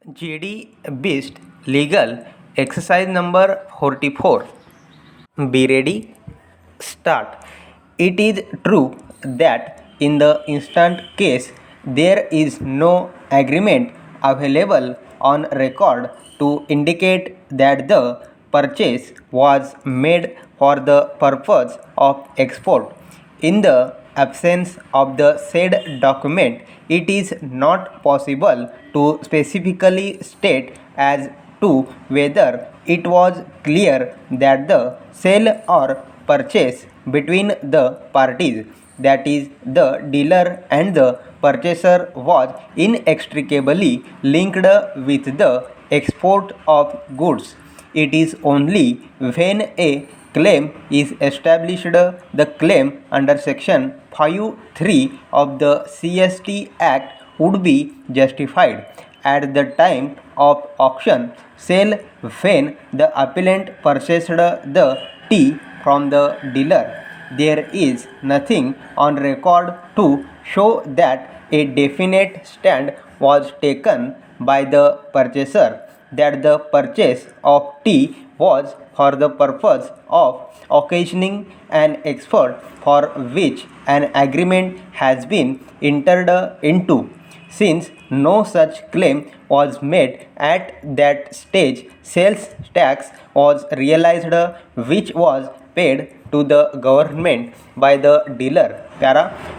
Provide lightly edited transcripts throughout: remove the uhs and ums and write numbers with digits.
GD Beast Legal Exercise number 44. Be ready. Start. It is true that in the instant case there is no agreement available on record to indicate that the purchase was made for the purpose of export. In the absence of the said document, it is not possible to specifically state as to whether it was clear that the sale or purchase between the parties, that is, the dealer and the purchaser, was inextricably linked with the export of goods. It is only when a claim is established the claim under section 5(3) of the CST Act would be justified at the time of auction sale when the appellant purchased the tea from the dealer. There is nothing on record to show that a definite stand was taken by the purchaser that the purchase of tea was for the purpose of occasioning an export for which an agreement has been entered into. Since no such claim was made at that stage, sales tax was realized which was paid to the government by the dealer.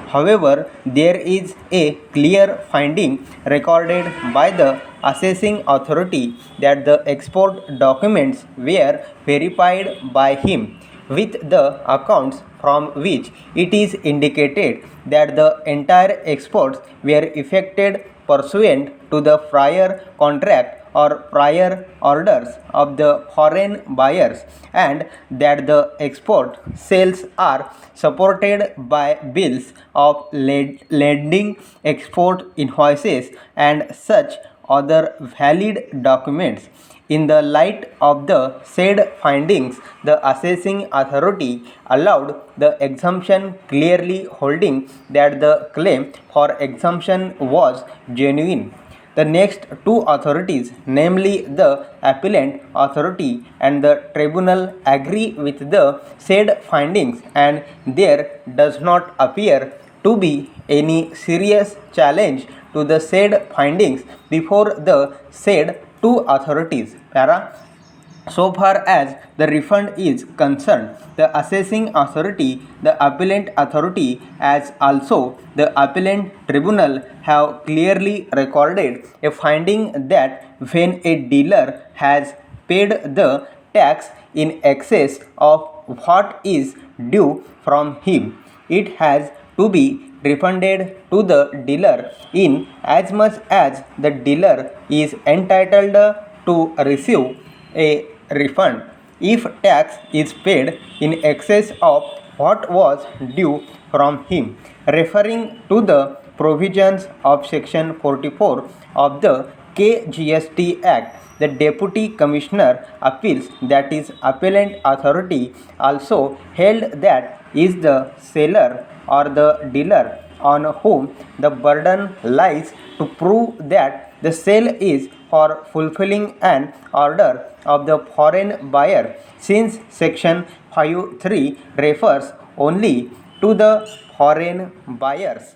However, there is a clear finding recorded by the assessing authority that the export documents were verified by him with the accounts from which it is indicated that the entire exports were effected pursuant to the prior contract or prior orders of the foreign buyers, and that the export sales are supported by bills of lading, export invoices, and such other valid documents. In the light of the said findings, the assessing authority allowed the exemption, clearly holding that the claim for exemption was genuine. The next two authorities, namely the appellant authority and the tribunal, agree with the said findings, and there does not appear to be any serious challenge to the said findings before the said two authorities. So far as the refund is concerned, the assessing authority, the appellant authority, as also the appellant tribunal have clearly recorded a finding that when a dealer has paid the tax in excess of what is due from him, it has to be refunded to the dealer in as much as the dealer is entitled to receive a refund. If tax is paid in excess of what was due from him, referring to the provisions of section 44 of the KGST Act, the Deputy Commissioner Appeals, that is appellant authority, also held that is the seller or the dealer on whom the burden lies to prove that the sale is for fulfilling an order of the foreign buyer, since section 5(3) refers only to the foreign buyers.